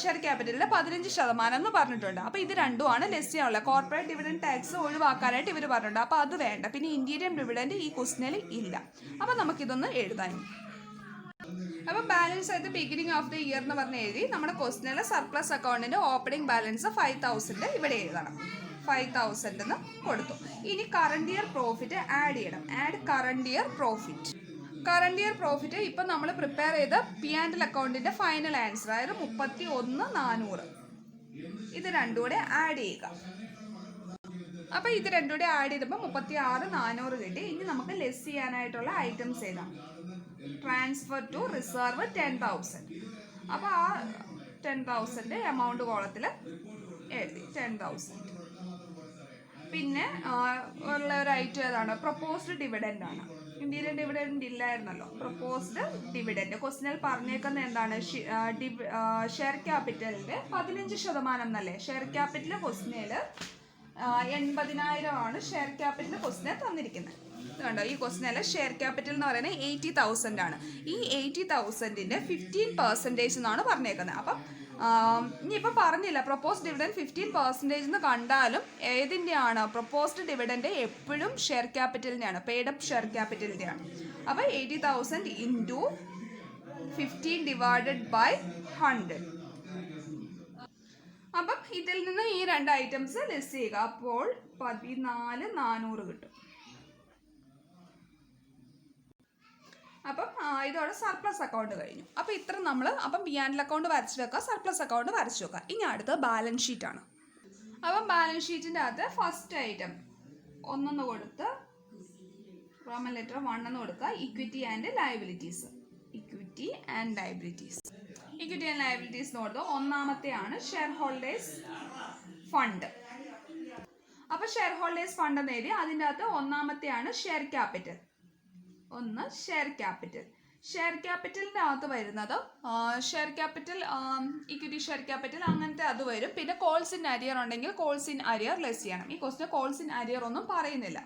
ഷെയർ ക്യാപിറ്റലിൻ്റെ 15% എന്ന് പറഞ്ഞിട്ടുണ്ട്. അപ്പോൾ ഇത് രണ്ടുമാണ് ലെസ് ചെയ്യാനുള്ളത്. കോർപ്പറേറ്റ് ഡിവിഡൻഡ് ടാക്സ് ഒഴിവാക്കാനായിട്ട് ഇവർ പറഞ്ഞിട്ടുണ്ട്. അപ്പോൾ അത് വേണ്ട. പിന്നെ ഇൻറ്റീരിയം ഡിവിഡൻഡ് ഈ ക്വസ്റ്റ്യനിൽ ഇല്ല. അപ്പോൾ നമുക്കിതൊന്ന് എഴുതാൻ. അപ്പോൾ ബാലൻസ് ആയിട്ട് ബിഗിനിങ് ഓഫ് ദി ഇയർ എന്ന് പറഞ്ഞ് എഴുതി നമ്മുടെ ക്വസ്റ്റ്യനിൽ സർപ്ലസ് അക്കൗണ്ടിൻ്റെ ഓപ്പണിംഗ് ബാലൻസ് 5,000 ഇവിടെ എഴുതണം. 5,000 എന്ന് കൊടുത്തു. ഇനി കറണ്ട് ഇയർ പ്രോഫിറ്റ് ആഡ് ചെയ്യണം. Add current year profit. Current year profit ഇപ്പം നമ്മൾ പ്രിപ്പയർ ചെയ്ത P&L അക്കൗണ്ടിൻ്റെ ഫൈനൽ ആൻസർ അതായത് 31,400. ഇത് രണ്ടും കൂടെ ആഡ് ചെയ്യുക. അപ്പോൾ ഇത് രണ്ടും കൂടെ ആഡ് ചെയ്തപ്പോൾ 36,400 കിട്ടി. ഇനി നമുക്ക് ലെസ് ചെയ്യാനായിട്ടുള്ള ഐറ്റംസ് എഴുതാം. Transfer to reserve 10,000. അപ്പോൾ ആ 10,000 എമൗണ്ട് കോളത്തിൽ എഴുതി 10,000. പിന്നെ ഉള്ള ഒരു ഐറ്റം ഏതാണ്? പ്രപ്പോസ്ഡ് ഡിവിഡൻഡ് ആണ്. ഇന്ത്യയിലെ ഡിവിഡൻഡ് ഇല്ലായിരുന്നല്ലോ. പ്രപ്പോസ്ഡ് ഡിവിഡൻഡ് ക്വസ്റ്റ്യനിൽ പറഞ്ഞേക്കുന്നത് എന്താണ്? ഷെയർ ക്യാപിറ്റലിൻ്റെ 15% എന്നല്ലേ. ഷെയർ ക്യാപിറ്റൽ ക്വസ്റ്റ്യനിൽ 80,000 ആണ് ഷെയർ ക്യാപിറ്റൽ ക്വസ്റ്റ്യൻ തന്നിരിക്കുന്നത്. കണ്ടോ ഈ ക്വസ്റ്റ്യനിൽ ഷെയർ ക്യാപിറ്റൽ എന്ന് പറയുന്നത് 80,000 ആണ്. ഈ 80,000ൻ്റെ 15% എന്നാണ് പറഞ്ഞേക്കുന്നത്. അപ്പം ഇനിയിപ്പോൾ പറഞ്ഞില്ല പ്രപ്പോസ്ഡ് ഡിവിഡൻഡ് 15% എന്ന് കണ്ടാലും ഏതിൻ്റെയാണ്? പ്രപ്പോസ്ഡ് ഡിവിഡൻഡ് എപ്പോഴും ഷെയർ ക്യാപിറ്റലിൻ്റെയാണ്, പെയ്ഡ് അപ്പ് ഷെയർ ക്യാപിറ്റലിൻ്റെയാണ്. അപ്പോൾ 80,000 ഇൻറ്റു 15 ഡിവൈഡഡ് ബൈ 100. അപ്പം ഇതിൽ നിന്ന് ഈ 2 ഐറ്റംസ് ലെസ് ചെയ്യുക. അപ്പോൾ 14,400 കിട്ടും. അപ്പം ഇതോടെ സർപ്ലസ് അക്കൗണ്ട് കഴിഞ്ഞു. അപ്പോൾ ഇത്ര നമ്മൾ P&L അക്കൗണ്ട് വരച്ച് വെക്കുക, സർപ്ലസ് അക്കൗണ്ട് വരച്ച് വെക്കുക. ഇനി അടുത്ത ബാലൻസ് ഷീറ്റാണ്. അപ്പം ബാലൻസ് ഷീറ്റിൻ്റെ അകത്ത് ഫസ്റ്റ് ഐറ്റം 1 കൊടുത്ത് റോമൻ ലെറ്റർ 1 എന്ന് കൊടുക്കുക. Equity and liabilities. Equity and liabilities എന്ന് കൊടുത്ത് ഒന്നാമത്തെയാണ് ഷെയർ ഹോൾഡേഴ്സ് ഫണ്ട്. അപ്പോൾ ഷെയർ ഹോൾഡേഴ്സ് ഫണ്ട് എന്ന് എഴുതി. അതിൻ്റെ അകത്ത് ഒന്നാമത്തെയാണ് ഷെയർ ക്യാപിറ്റൽ. ഷെയർ ക്യാപിറ്റലിൻ്റെ അകത്ത് വരുന്നത് share capital, equity share capital അങ്ങനത്തെ അത് വരും. പിന്നെ കോൾസ് ഇൻ അരിയർ ഉണ്ടെങ്കിൽ കോൾസ് ഇൻ അരിയർ ലെസ് ചെയ്യണം. ഈ ക്വസ്റ്റ്യൻ കോൾസ് ഇൻ അരിയർ ഒന്നും പറയുന്നില്ല.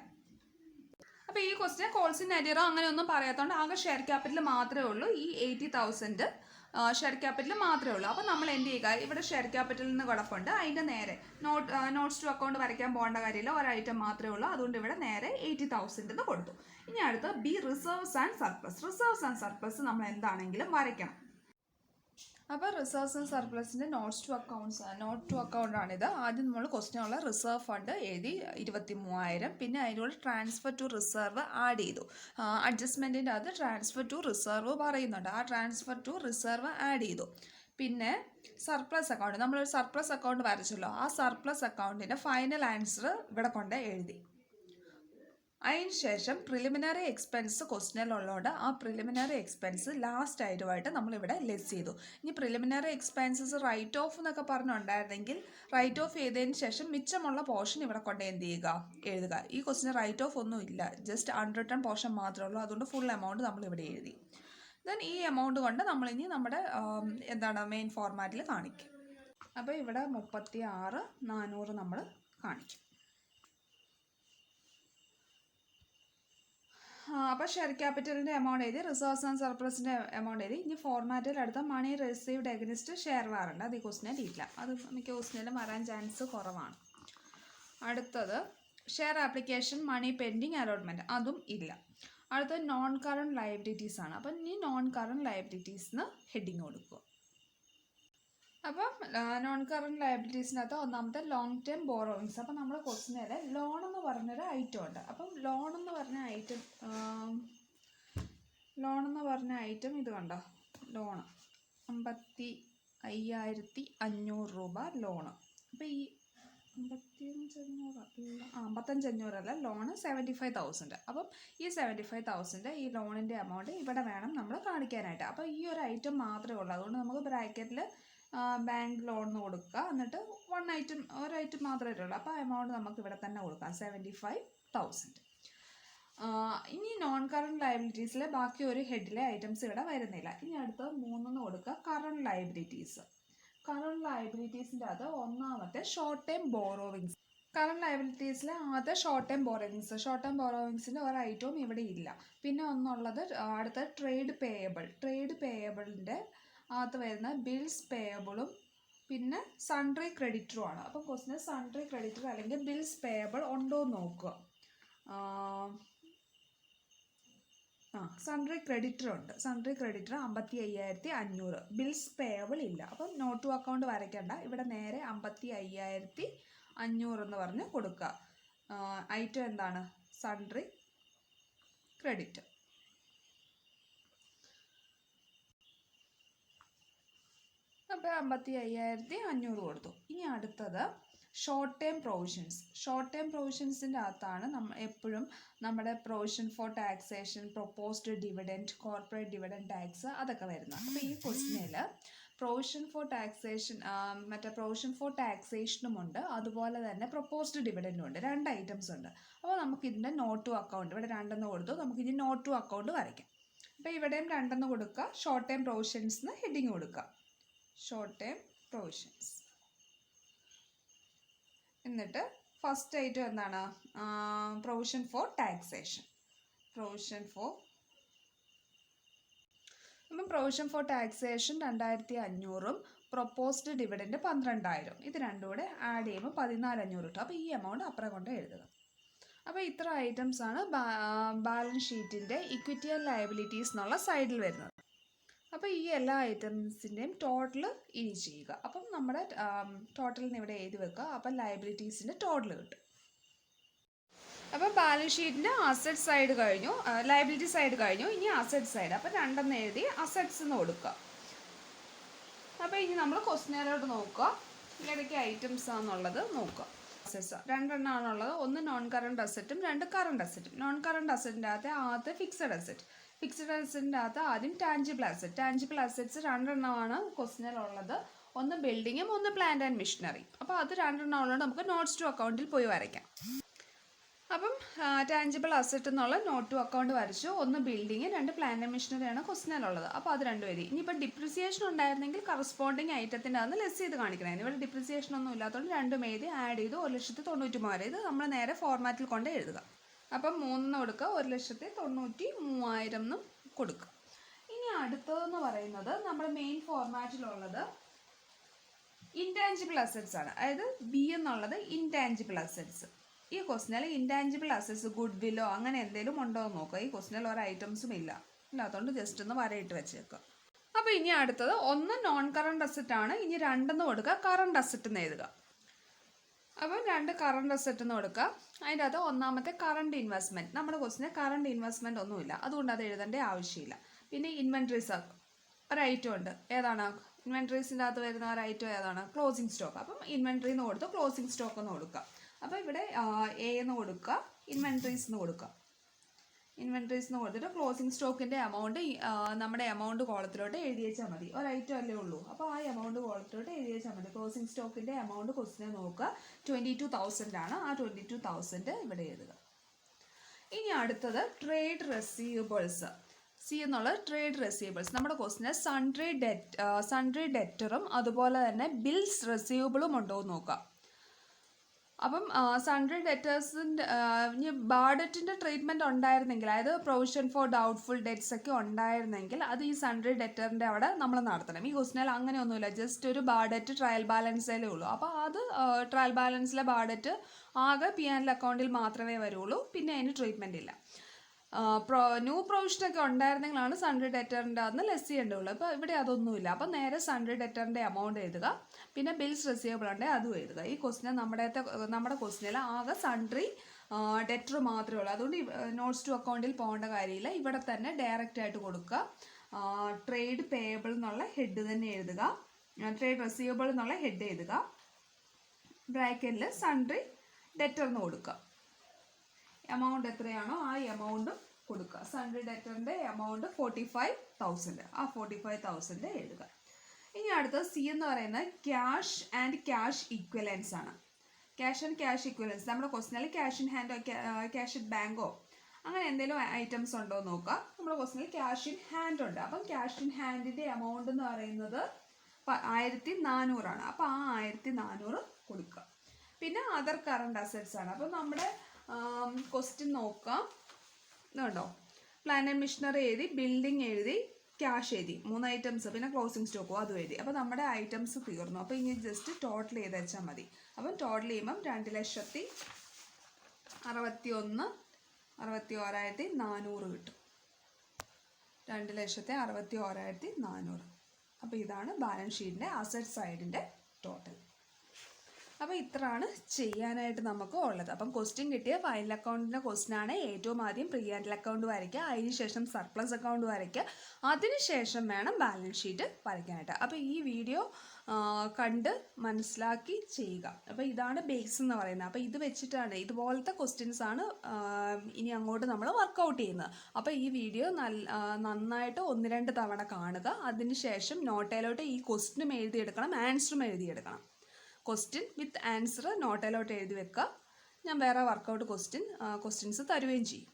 അപ്പോൾ ഈ ക്വസ്റ്റ്യൻ കോൾസ് ഇൻ അരിയറോ അങ്ങനെ ഒന്നും പറയാത്തതുകൊണ്ട് ആകെ ഷെയർ ക്യാപിറ്റൽ മാത്രമേ ഉള്ളൂ. ഈ 80,000 ഷെയർ ക്യാപിറ്റൽ മാത്രമേ ഉള്ളൂ. അപ്പോൾ നമ്മൾ എന്ത് ചെയ്യുക? ഇവിടെ ഷെയർ ക്യാപിറ്റലിൽ നിന്ന് കുഴപ്പമുണ്ട്. അതിൻ്റെ നേരെ നോട്ട്സ് ടു അക്കൗണ്ട് വരയ്ക്കാൻ പോകേണ്ട കാര്യമില്ല. ഒരു ഐറ്റം മാത്രമേ ഉള്ളൂ. അതുകൊണ്ട് ഇവിടെ നേരെ 80,000 എന്ന് കൊടുത്തു. ഇനി അടുത്ത് ബി റിസർവ്സ് ആൻഡ് സർപ്ലസ് നമ്മൾ എന്താണെങ്കിലും വരയ്ക്കണം. അപ്പോൾ റിസർവ്സ് ആൻഡ് സർപ്ലസിൻ്റെ നോട്ട് ടു അക്കൗണ്ട് ആണിത്. ആദ്യം നമ്മൾ ക്വസ്റ്റ്യനുള്ള റിസർവ് ഫണ്ട് എഴുതി 23,000. പിന്നെ അതിനോട് ട്രാൻസ്ഫർ ടു റിസർവ് ആഡ് ചെയ്തു. അഡ്ജസ്റ്റ്മെൻറ്റിൻ്റെ അത് ട്രാൻസ്ഫർ ടു റിസർവ് പറയുന്നുണ്ട്. ആ ട്രാൻസ്ഫർ ടു റിസർവ് ആഡ് ചെയ്തു. പിന്നെ സർപ്ലസ് അക്കൗണ്ട്, നമ്മളൊരു സർപ്ലസ് അക്കൗണ്ട് വരച്ചല്ലോ. ആ സർപ്ലസ് അക്കൗണ്ടിൻ്റെ ഫൈനൽ ആൻസർ ഇവിടെ കൊണ്ട് എഴുതി. അതിന് ശേഷം പ്രിലിമിനറി എക്സ്പെൻസ് ക്വസ്റ്റ്യനിലുള്ളതുകൊണ്ട് ആ പ്രിലിമിനറി എക്സ്പെൻസ് ലാസ്റ്റ് ആയിട്ടുമായിട്ട് നമ്മളിവിടെ ലെസ് ചെയ്തു. ഇനി പ്രിലിമിനറി എക്സ്പെൻസസ് റൈറ്റ് ഓഫ് എന്നൊക്കെ പറഞ്ഞുണ്ടായിരുന്നെങ്കിൽ റൈറ്റ് ഓഫ് ചെയ്തതിന് ശേഷം മിച്ചമുള്ള പോർഷൻ ഇവിടെ കൊണ്ട് എന്ത് ചെയ്യുക? എഴുതുക. ഈ ക്വസ്റ്റ്യൻ റൈറ്റ് ഓഫ് ഒന്നും ഇല്ല, ജസ്റ്റ് അൺറിട്ടൺ പോർഷൻ മാത്രമേ ഉള്ളൂ. അതുകൊണ്ട് ഫുൾ എമൗണ്ട് നമ്മളിവിടെ എഴുതി. ദെൻ ഈ എമൗണ്ട് കൊണ്ട് നമ്മളിനി നമ്മുടെ മെയിൻ ഫോർമാറ്റിൽ കാണിക്കും. അപ്പോൾ ഇവിടെ 36,400 നമ്മൾ കാണിക്കും. അപ്പോൾ ഷെയർ ക്യാപിറ്റലിൻ്റെ എമൗണ്ട് എഴുതി, റിസർവ്സ് ആൻഡ് സർപ്ലസിൻ്റെ എമൗണ്ട് എഴുതി. ഇനി ഫോർമാറ്റിൽ അടുത്ത money received against share warrant. അത് ഈ ക്വസ്റ്റ്യനിൽ ഇല്ല. അത് മിക്ക ക്വസ്റ്റ്യനിലും വരാൻ ചാൻസ് കുറവാണ്. അടുത്തത് share application money pending allotment, അതും ഇല്ല. അടുത്തത് നോൺ കറണ്ട് ലയബിലിറ്റീസ് ആണ്. അപ്പം ഈ നോൺ കറണ്ട് ലയബിലിറ്റീസിന് ഹെഡിങ് കൊടുക്കുക. അപ്പം നോൺ കറണ്ട് ലയബിലിറ്റീസിനകത്ത് ഒന്നാമത്തെ ലോങ് ടേം ബോറോവിങ്സ്. അപ്പം നമ്മൾ ക്വസ്റ്റിനിൽ ലോൺ എന്ന് പറഞ്ഞൊരു ഐറ്റം ഉണ്ട്. അപ്പം ലോൺ എന്ന് പറഞ്ഞ ഐറ്റം ഇത് കണ്ടോ, ലോണ് 55,500 രൂപ ലോണ്. അപ്പം ഈ 55,500 അല്ല, ലോണ് 75,000. അപ്പം ഈ 75,000 ഈ ലോണിൻ്റെ എമൗണ്ട് ഇവിടെ വേണം നമ്മൾ കാണിക്കാനായിട്ട്. അപ്പോൾ ഈ ഒരു ഐറ്റം മാത്രമേ ഉള്ളൂ. അതുകൊണ്ട് നമുക്ക് ബ്രാക്കറ്റിൽ ബാങ്ക് ലോൺ കൊടുക്കുക, എന്നിട്ട് ഒരു ഐറ്റം മാത്രമേ ഉള്ളൂ. അപ്പോൾ എമൗണ്ട് നമുക്ക് ഇവിടെ തന്നെ കൊടുക്കാം, 75,000. ഇനി നോൺ കറണ്ട് ലയബിലിറ്റീസിലെ ബാക്കി ഒരു ഹെഡിലെ ഐറ്റംസ് ഇവിടെ വരുന്നില്ല. ഇനി അടുത്ത 3 കൊടുക്കുക, കറണ്ട് ലയബിലിറ്റീസ്. കറണ്ട് ലയബിലിറ്റീസിൻ്റെ അത് ഒന്നാമത്തെ ഷോർട്ട് ടൈം ബോറോവിങ്സ്. കറണ്ട് ലയബിലിറ്റീസിലെ ആദ്യത്തെ short time borrowings. Short time ബോറോവിങ്സിൻ്റെ ഒരു ഐറ്റവും ഇവിടെ ഇല്ല. പിന്നെ ഒന്നുള്ളത് അടുത്ത ട്രേഡ് പേയബിൾ. ട്രേഡ് പേയബിളിൻ്റെ അകത്ത് വരുന്ന ബിൽസ് പേയബിളും പിന്നെ സൺട്രി ക്രെഡിറ്ററും ആണ്. അപ്പം ക്വസ്റ്റിന് സൺട്രി ക്രെഡിറ്റർ അല്ലെങ്കിൽ ബിൽസ് പേയബിൾ ഉണ്ടോ എന്ന് നോക്കുക. സൺട്രി ക്രെഡിറ്റർ ഉണ്ട്. Sundry creditor 55,500. ബിൽസ് പേയബിൾ ഇല്ല. അപ്പം നോട്ട് ടു അക്കൗണ്ട് വരയ്ക്കേണ്ട, ഇവിടെ നേരെ 55,500 എന്ന് പറഞ്ഞ് കൊടുക്കുക. ഐറ്റം എന്താണ്? Sundry creditor. അപ്പോൾ 55,500 കൊടുത്തു. ഇനി അടുത്തത് short term provisions. Short term പ്രൊവിഷൻസിൻ്റെ അകത്താണ് എപ്പോഴും നമ്മുടെ provision for taxation, proposed dividend, corporate dividend tax അതൊക്കെ വരുന്നത്. അപ്പോൾ ഈ ക്വസ്റ്റിനിൽ provision for taxation, provision for ടാക്സേഷനും ഉണ്ട്, അതുപോലെ തന്നെ പ്രൊപ്പോസ്ഡ് ഡിവിഡൻറ്റും ഉണ്ട്. 2 ഐറ്റംസ് ഉണ്ട്. അപ്പോൾ നമുക്കിതിൻ്റെ നോട്ട് ടു അക്കൗണ്ട് ഇവിടെ 2 കൊടുത്തു. നമുക്കിനി നോട്ട് ടു അക്കൗണ്ട് വരയ്ക്കാം. അപ്പോൾ ഇവിടെയും 2 കൊടുക്കുക. ഷോർട്ട് ടേം പ്രൊവിഷൻസിന് ഹെഡിങ് കൊടുക്കുക, ഷോർട്ട് ടേം പ്രൊവിഷൻസ്. എന്നിട്ട് ഫസ്റ്റ് ഐറ്റം എന്താണ്? Provision for taxation. Provision for taxation 2,500ഉം പ്രൊപ്പോസ്ഡ് ഡിവിഡൻറ്റ് 12,000. ഇത് രണ്ടും കൂടെ ആഡ് ചെയ്യുമ്പോൾ 14,500 കിട്ടും. അപ്പോൾ ഈ എമൗണ്ട് അപ്പുറം കൊണ്ട് എഴുതുക. അപ്പോൾ ഇത്ര ഐറ്റംസ് ആണ് ബാലൻസ് ഷീറ്റിൻ്റെ ഇക്വിറ്റി ആൻഡ് ലയബിലിറ്റീസ് എന്നുള്ള സൈഡിൽ വരുന്നത്. അപ്പോൾ ഈ എല്ലാ ഐറ്റംസിൻ്റെയും ടോട്ടൽ ഇനി ചെയ്യുക. അപ്പം നമ്മുടെ ടോട്ടലിന് ഇവിടെ എഴുതി വെക്കുക. അപ്പം ലയബിലിറ്റീസിൻ്റെ ടോട്ടൽ കിട്ടും. അപ്പോൾ ബാലൻസ് ഷീറ്റിൻ്റെ അസറ്റ് സൈഡ് കഴിഞ്ഞു, ലയബിലിറ്റി സൈഡ് കഴിഞ്ഞു. ഇനി അസറ്റ് സൈഡ്. അപ്പം 2 എഴുതി അസറ്റ്സ് എന്ന് കൊടുക്കുക. അപ്പോൾ ഇനി നമ്മൾ ക്വസ്റ്റിനേരോട് നോക്കുക, ഏതൊക്കെ ഐറ്റംസ് ആണെന്നുള്ളത് നോക്കുക. അസറ്റ്സ് 2 ആണുള്ളത്. ഒന്ന് നോൺ കറണ്ട് അസറ്റും 2 കറണ്ട് അസറ്റും. നോൺ കറണ്ട് അസറ്റിൻ്റെ അകത്ത് ആദ്യത്തെ ഫിക്സഡ് അസറ്റ്. ഫിക്സഡ് അസറ്റിൻ്റെ അകത്ത് ആദ്യം ടാഞ്ചിബിൾ അസറ്റ്. ടാഞ്ചിബിൾ അസറ്റ്സ് 2 ക്വസ്റ്റിനിലുള്ളത്. ഒന്ന് ബിൽഡിങ്ങും ഒന്ന് പ്ലാന്റ് ആൻഡ് മെഷീനറി. അപ്പോൾ അത് 2 ഉള്ളത് നമുക്ക് നോട്ട്സ് ടു അക്കൗണ്ടിൽ പോയി വരയ്ക്കാം. അപ്പം ടാഞ്ചിബിൾ അസറ്റ് എന്നുള്ള നോട്ട് ടു അക്കൗണ്ട് വരച്ചു. ഒന്ന് ബിൽഡിങ്, 2 പ്ലാന്റ് ആൻഡ് മെഷീനറിയാണ് ക്വസ്റ്റിനിലുള്ളത്. അപ്പോൾ അത് 2 എഴുതി. ഇനിയിപ്പോൾ ഡിപ്രിസിയേഷൻ ഉണ്ടായിരുന്നെങ്കിൽ കറസ്പോണ്ടിങ് ഐറ്റത്തിൻ്റെ അന്ന് ലെസ് ചെയ്ത് കാണിക്കണമായിരുന്നു. ഇവിടെ ഡിപ്രിസിയേഷൻ ഒന്നും ഇല്ലാത്തതുകൊണ്ട് 2 എഴുതി ആഡ് ചെയ്ത് 1,93,000. ഇത് നമ്മൾ നേരെ ഫോർമാറ്റിൽ കൊണ്ട് എഴുതുക. അപ്പം 3 കൊടുക്കുക, 1,93,000 എന്നും കൊടുക്കുക. ഇനി അടുത്തതെന്ന് പറയുന്നത് നമ്മുടെ മെയിൻ ഫോർമാറ്റിലുള്ളത് ഇൻടാഞ്ചിബിൾ അസറ്റ്സ് ആണ്. അതായത് ബി എന്നുള്ളത് ഇൻടാഞ്ചിബിൾ അസറ്റ്സ്. ഈ ക്വസ്റ്റിനിൽ ഇൻടാഞ്ചിബിൾ അസറ്റ്സ് ഗുഡ് വില്ലോ അങ്ങനെ എന്തെങ്കിലും ഉണ്ടോ എന്ന് നോക്കുക. ഈ ക്വസ്റ്റിനിൽ ഒരു ഐറ്റംസും ഇല്ലാത്തതുകൊണ്ട് ജസ്റ്റ് ഒന്ന് വരയിട്ട് വെച്ചേക്കുക. അപ്പോൾ ഇനി അടുത്തത് ഒന്ന് നോൺ കറണ്ട് അസറ്റ് ആണ്. ഇനി 2 കൊടുക്കുക, കറണ്ട് അസറ്റ് എന്ന് എഴുതുക. അപ്പം 2 കറണ്ട് അസറ്റ് എന്ന് കൊടുക്കുക. അതിൻ്റെ അകത്ത് ഒന്നാമത്തെ കറണ്ട് ഇൻവെസ്റ്റ്മെൻറ്റ്. നമ്മുടെ ക്വസ്റ്റിന് കറണ്ട് ഇൻവെസ്റ്റ്മെൻറ്റ് ഒന്നുമില്ല, അതുകൊണ്ട് അത് എഴുതേണ്ട ആവശ്യമില്ല. പിന്നെ ഇൻവെൻട്രീസ് ഒരു ഐറ്റം ഉണ്ട്. ഏതാണ്? ഇൻവെൻട്രീസിൻ്റെ അകത്ത് വരുന്ന ഒരു ഐറ്റം ഏതാണ്? Closing stock. അപ്പം ഇൻവെൻട്രി എന്ന് കൊടുത്ത് ക്ലോസിംഗ് സ്റ്റോക്ക് എന്ന് കൊടുക്കുക. അപ്പോൾ ഇവിടെ എ എന്ന് കൊടുക്കുക, ഇൻവെൻട്രീസ് എന്ന് കൊടുക്കുക. ഇൻവെൻട്രീസ് എന്ന് കൊടുത്തിട്ട് ക്ലോസിംഗ് സ്റ്റോക്കിൻ്റെ എമൗണ്ട് നമ്മുടെ എമൗണ്ട് കോളത്തിലോട്ട് എഴുതി വെച്ചാൽ മതി. ഒരു ഐറ്റം അല്ലേ ഉള്ളൂ. അപ്പോൾ ആ എമൗണ്ട് കോളത്തിലോട്ട് എഴുതി വെച്ചാൽ മതി. ക്ലോസിംഗ് സ്റ്റോക്കിൻ്റെ എമൗണ്ട് ക്വസ്റ്റിനെ നോക്കുക, 22,000 ആണ്. ആ 22,000 ഇവിടെ എഴുതുക. ഇനി അടുത്തത് ട്രേഡ് റെസീവബിൾസ്. സി എന്നുള്ള ട്രേഡ് റെസീവബിൾസ്. നമ്മുടെ ക്വസ്റ്റിന് സൺട്രി ഡെറ്ററും അതുപോലെ തന്നെ ബിൽസ് റെസീവബിളും ഉണ്ടോ എന്ന് നോക്കുക. അപ്പം സൺട്രി ഡെറ്റേഴ്സിൻ്റെ ഇനി ബാഡറ്റിൻ്റെ ട്രീറ്റ്മെൻറ്റ് ഉണ്ടായിരുന്നെങ്കിൽ, അതായത് പ്രൊവിഷൻ ഫോർ ഡൗട്ട്ഫുൾ ഡെറ്റ്സ് ഒക്കെ ഉണ്ടായിരുന്നെങ്കിൽ അത് ഈ സൺട്രി ഡെറ്ററിൻ്റെ അവിടെ നമ്മൾ നടത്തണം. ഈ ക്വസ്റ്റിനിൽ അങ്ങനെയൊന്നുമില്ല, ജസ്റ്റ് ഒരു ബാഡറ്റ് ട്രയൽ ബാലൻസിലേ ഉള്ളൂ. അപ്പോൾ അത് ട്രയൽ ബാലൻസിലെ ബാഡറ്റ് ആകെ പി ആൻഡ് അക്കൗണ്ടിൽ മാത്രമേ വരുള്ളൂ, പിന്നെ അതിന് ട്രീറ്റ്മെൻറ്റ് ഇല്ല. ന്യൂ പ്രൊവിഷനൊക്കെ ഉണ്ടായിരുന്നെങ്കിലാണ് സൺഡേ ഡെറ്ററിൻ്റെ അന്ന് ലെസ് ചെയ്യേണ്ടതുള്ളൂ. അപ്പോൾ ഇവിടെ അതൊന്നുമില്ല. അപ്പോൾ നേരെ സൺഡേ ഡെറ്ററിൻ്റെ എമൗണ്ട് എഴുതുക. പിന്നെ ബിൽസ് റിസീവബിൾ ഉണ്ടെങ്കിൽ അതും എഴുതുക. ഈ ക്വസ്റ്റിന് നമ്മുടെ ക്വസ്റ്റിനിൽ ആകെ സൺട്രി ഡെറ്റർ മാത്രമേ ഉള്ളൂ. അതുകൊണ്ട് നോട്ട്സ് ടു അക്കൗണ്ടിൽ പോകേണ്ട കാര്യമില്ല. ഇവിടെ തന്നെ ഡയറക്റ്റ് ആയിട്ട് കൊടുക്കുക. ട്രേഡ് പേയബിൾ എന്നുള്ള ഹെഡ് തന്നെ എഴുതുക. ട്രേഡ് റിസീവബിൾ എന്നുള്ള ഹെഡ് എഴുതുക. ബ്രാക്കറ്റിൽ സൺട്രി ഡെറ്റർ എന്ന് കൊടുക്കുക. എമൗണ്ട് എത്രയാണോ ആ എമൗണ്ടും കൊടുക്കുക. സൺഡേ ഡെറ്ററിൻ്റെ എമൗണ്ട് 45,000. ആ 45,000 എഴുതുക. ഇനി അടുത്തത് സി എന്ന് പറയുന്നത് ക്യാഷ് ആൻഡ് ക്യാഷ് ഈക്വലൻസ് ആണ്. ക്യാഷ് ആൻഡ് ക്യാഷ് ഈക്വലൻസ് നമ്മുടെ ക്വസ്റ്റിനിൽ ക്യാഷ് ഇൻ ഹാൻഡോ ക്യാഷ് ഇൻ ബാങ്കോ അങ്ങനെ എന്തെങ്കിലും ഐറ്റംസ് ഉണ്ടോ എന്ന് നോക്കുക. നമ്മുടെ ക്വസ്റ്റിനിൽ ക്യാഷ് ഇൻ ഹാൻഡ് ഉണ്ട്. അപ്പം ക്യാഷ് ഇൻ ഹാൻഡിൻ്റെ എമൗണ്ട് എന്ന് പറയുന്നത് 1,400 ആണ്. അപ്പോൾ ആ 1,400 കൊടുക്കുക. പിന്നെ അതർ കറണ്ട് അസറ്റ്സ് ആണ്. അപ്പം നമ്മുടെ ക്വസ്റ്റ്യൻ നോക്കാം. ഇതുണ്ടോ, പ്ലാന്റ് ആൻഡ് മെഷീനറി എഴുതി, ബിൽഡിംഗ് എഴുതി, ക്യാഷ് എഴുതി, 3 ഐറ്റംസ്. പിന്നെ ക്ലോസിംഗ് സ്റ്റോക്കോ അതും എഴുതി. അപ്പോൾ നമ്മുടെ ഐറ്റംസ് തീർന്നു. അപ്പോൾ ഇനി ജസ്റ്റ് ടോട്ടൽ ചെയ്ത് വെച്ചാൽ മതി. അപ്പം ടോട്ടൽ ചെയ്യുമ്പം 2,61,61,400 കിട്ടും. 2,61,400. അപ്പോൾ ഇതാണ് ബാലൻസ് ഷീറ്റിൻ്റെ അസറ്റ് സൈഡിൻ്റെ ടോട്ടൽ. അപ്പോൾ ഇത്രയാണ് ചെയ്യാനായിട്ട് നമുക്ക് ഉള്ളത്. അപ്പം ക്വസ്റ്റ്യൻ കിട്ടിയ ഫൈനൽ അക്കൗണ്ടിൻ്റെ ക്വസ്റ്റ്യനാണ്. ഏറ്റവും ആദ്യം പ്രീ ആൻഡ് അക്കൗണ്ട് വരയ്ക്കുക, അതിന് ശേഷം സർപ്ലസ് അക്കൗണ്ട് വരയ്ക്കുക, അതിനുശേഷം വേണം ബാലൻസ് ഷീറ്റ് വരയ്ക്കാനായിട്ട്. അപ്പോൾ ഈ വീഡിയോ കണ്ട് മനസ്സിലാക്കി ചെയ്യുക. അപ്പോൾ ഇതാണ് ബേസ് എന്ന് പറയുന്നത്. അപ്പോൾ ഇത് വെച്ചിട്ടാണ് ഇതുപോലത്തെ ക്വസ്റ്റ്യൻസ് ആണ് ഇനി അങ്ങോട്ട് നമ്മൾ വർക്കൗട്ട് ചെയ്യുന്നത്. അപ്പോൾ ഈ വീഡിയോ നന്നായിട്ട് 1-2 തവണ കാണുക. അതിനുശേഷം നോട്ടയിലോട്ട് ഈ ക്വസ്റ്റ്യനും എഴുതിയെടുക്കണം, ആൻസറും എഴുതിയെടുക്കണം. ക്വസ്റ്റ്യൻ വിത്ത് ആൻസർ നോട്ടയിലോട്ട് എഴുതി വെക്കുക. ഞാൻ വേറെ വർക്കൗട്ട് ക്വസ്റ്റ്യൻസ് തരുകയും ചെയ്യും.